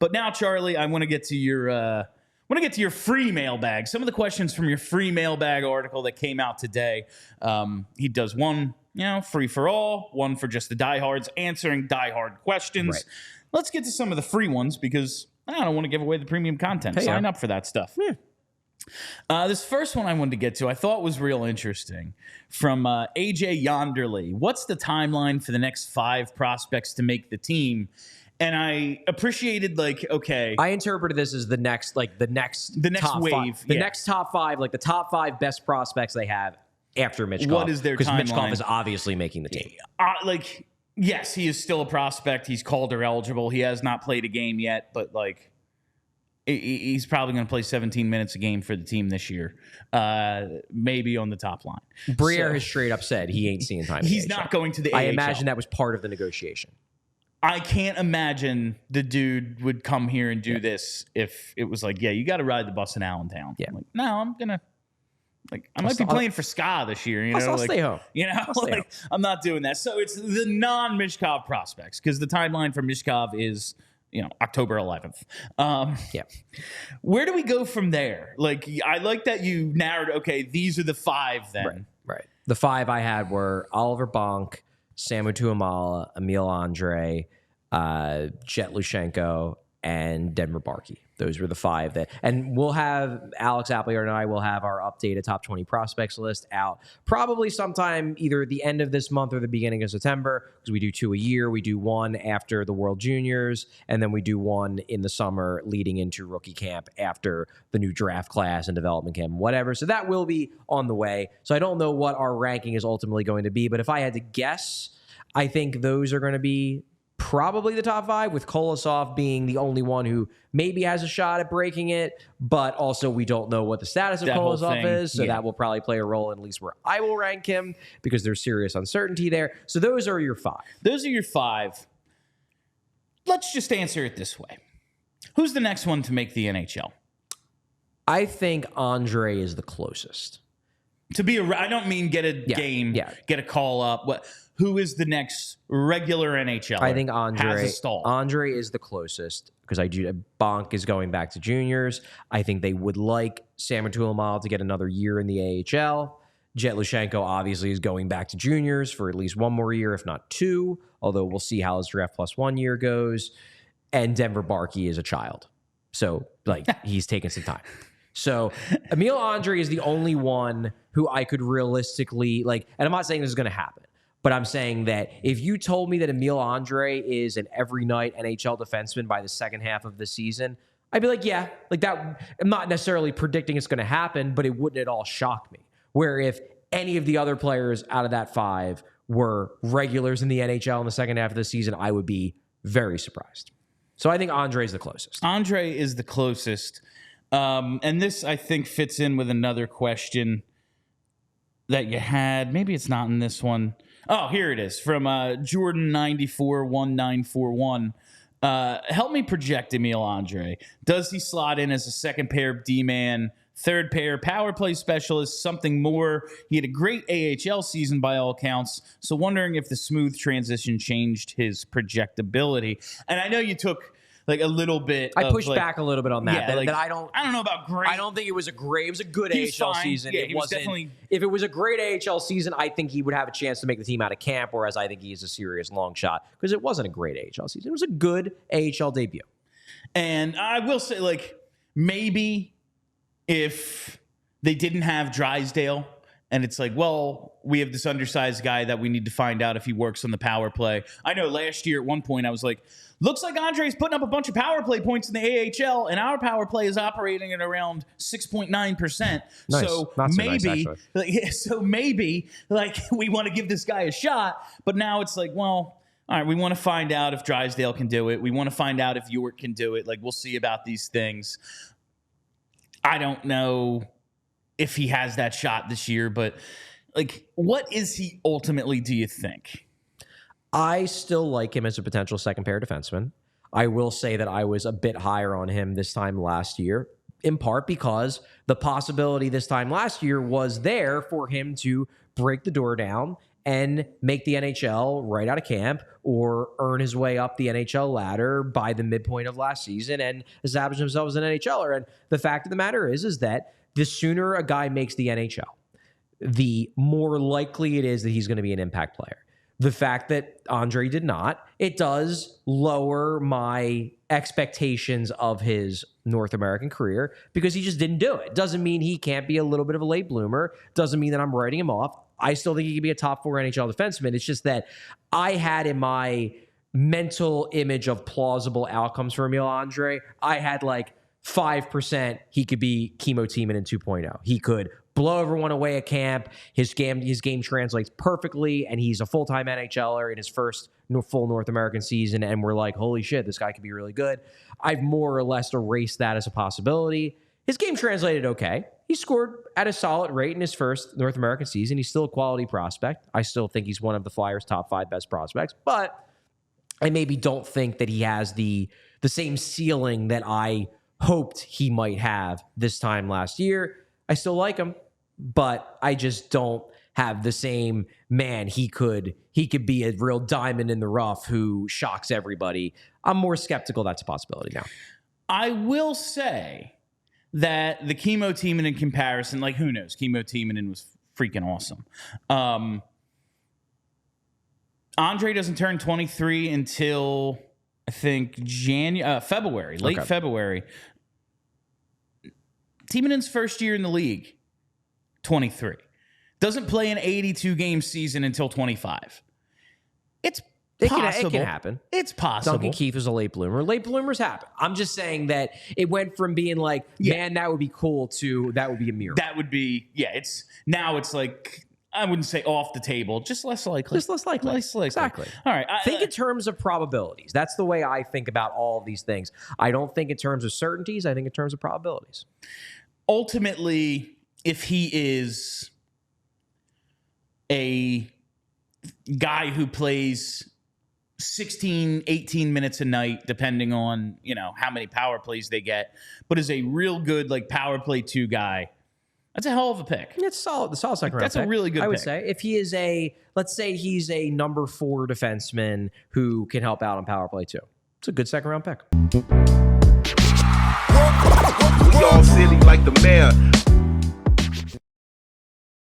But now, Charlie, I want to get to your free mailbag. Some of the questions from your free mailbag article that came out today. He does one, free for all, one for just the diehards, answering diehard questions. Right. Let's get to some of the free ones because I don't want to give away the premium content. Sign up for that stuff. Yeah. This first one I wanted to get to, I thought was real interesting. From AJ Yonderly. What's the timeline for the next 5 prospects to make the team? And I appreciated, I interpreted this as the next the next top wave. Five, next top 5, the top 5 best prospects they have after Michkov. What is their timeline? Because Michkov is obviously making the team. Yes, he is still a prospect. He's Calder eligible. He has not played a game yet, but he's probably going to play 17 minutes a game for the team this year, maybe on the top line. Briere has straight up said he ain't seeing time. He's not going to the AHL. I imagine that was part of the negotiation. I can't imagine the dude would come here and do this if it was you got to ride the bus in Allentown. Yeah. No, I'm going to. I might be playing for SCA this year. I'll stay home. I'm not doing that. So it's the non-Michkov prospects because the timeline for Michkov is, October 11th. Where do we go from there? I like that you narrowed, okay, these are the 5 then. Right. The 5 I had were Oliver Bonk, Samu Tuamala, Emil Andrae, Jet Lushenko, and Denver Barkey. Those were the 5 and we'll have Alex Appleyard and I will have our updated top 20 prospects list out probably sometime either at the end of this month or the beginning of September, because we do 2 a year. We do one after the World Juniors, and then we do one in the summer leading into rookie camp after the new draft class and development camp, whatever. So that will be on the way. So I don't know what our ranking is ultimately going to be, but if I had to guess, I think those are going to be probably the top 5, with Kolosov being the only one who maybe has a shot at breaking it, but also we don't know what the status of Kolosov is, so that will probably play a role in at least where I will rank him because there's serious uncertainty there. So those are your 5. Those are your 5. Let's just answer it this way. Who's the next one to make the NHL? I think Andrae is the closest. I don't mean get a game, get a call up. Who is the next regular NHLer? I think Andrae is the closest because Bonk is going back to juniors. I think they would like Samu Tuamala to get another year in the AHL. Jet Lushenko obviously is going back to juniors for at least 1 more year, if not 2, although we'll see how his draft plus 1 year goes. And Denver Barkey is a child. So, he's taking some time. So Emil Andrae is the only one who I could realistically, and I'm not saying this is going to happen, but I'm saying that if you told me that Emil Andrae is an every night NHL defenseman by the second half of the season, I'd be that. I'm not necessarily predicting it's going to happen, but it wouldn't at all shock me. Where if any of the other players out of that 5 were regulars in the NHL in the second half of the season, I would be very surprised. So I think Andrae is the closest. Andrae is the closest. And this, I think, fits in with another question that you had. Maybe it's not in this one. Oh, here it is from Jordan941941. Help me project Emil Andrae. Does he slot in as a second pair D-man, third pair power play specialist, something more? He had a great AHL season by all counts, so wondering if the smooth transition changed his projectability. And I know you took a little bit. I pushed back a little bit on that. Yeah, that I don't know about great. I don't think it was a great. It was a good AHL season. Yeah, If it was a great AHL season, I think he would have a chance to make the team out of camp. Whereas I think he's a serious long shot because it wasn't a great AHL season. It was a good AHL debut. And I will say, maybe if they didn't have Drysdale, and it's we have this undersized guy that we need to find out if he works on the power play. I know last year at one point I was looks like Andre's putting up a bunch of power play points in the AHL, and our power play is operating at around 6.9%. Nice. So maybe, we want to give this guy a shot. But now it's all right, we want to find out if Drysdale can do it. We want to find out if York can do it. We'll see about these things. I don't know if he has that shot this year, but what is he ultimately, do you think? I still like him as a potential second pair defenseman. I will say that I was a bit higher on him this time last year, in part because the possibility this time last year was there for him to break the door down and make the NHL right out of camp or earn his way up the NHL ladder by the midpoint of last season and establish himself as an NHLer. And the fact of the matter is that the sooner a guy makes the NHL, the more likely it is that he's going to be an impact player. The fact that Andrae did not, it does lower my expectations of his North American career because he just didn't do it. Doesn't mean he can't be a little bit of a late bloomer. Doesn't mean that I'm writing him off. I still think he could be a top 4 NHL defenseman. It's just that I had in my mental image of plausible outcomes for Emil Andrae, I had like 5% he could be Chemo Tiemann in 2.0. He could blow everyone away at camp. His game translates perfectly, and he's a full-time NHLer in his first full North American season, and we're like, holy shit, this guy could be really good. I've more or less erased that as a possibility. His game translated okay. He scored at a solid rate in his first North American season. He's still a quality prospect. I still think he's one of the Flyers' top 5 best prospects, but I maybe don't think that he has the same ceiling that I hoped he might have this time last year. I still like him, but I just don't have the same, man, he could be a real diamond in the rough who shocks everybody. I'm more skeptical that's a possibility now. I will say that the Chemo Tiemann in comparison, like who knows, Chemo Tiemann was freaking awesome. Andrae doesn't turn 23 until I think February, late February. Tiemann's first year in the league, 23. Doesn't play an 82-game season until 25. It's possible. It can happen. It's possible. Duncan Keith is a late bloomer. Late bloomers happen. I'm just saying that it went from being like, man, that would be cool to that would be a miracle. That would be, it's like, I wouldn't say off the table, just less likely. Just less likely. Exactly. All right. Think in terms of probabilities. That's the way I think about all of these things. I don't think in terms of certainties. I think in terms of probabilities. Ultimately, if he is a guy who plays 16, 18 minutes a night, depending on, how many power plays they get, but is a real good, power play 2 guy, that's a hell of a pick. It's solid. The solid second round pick. That's a really good pick. I would say. If he is let's say he's a number 4 defenseman who can help out on power play 2. It's a good second round pick. We all silly like the mayor.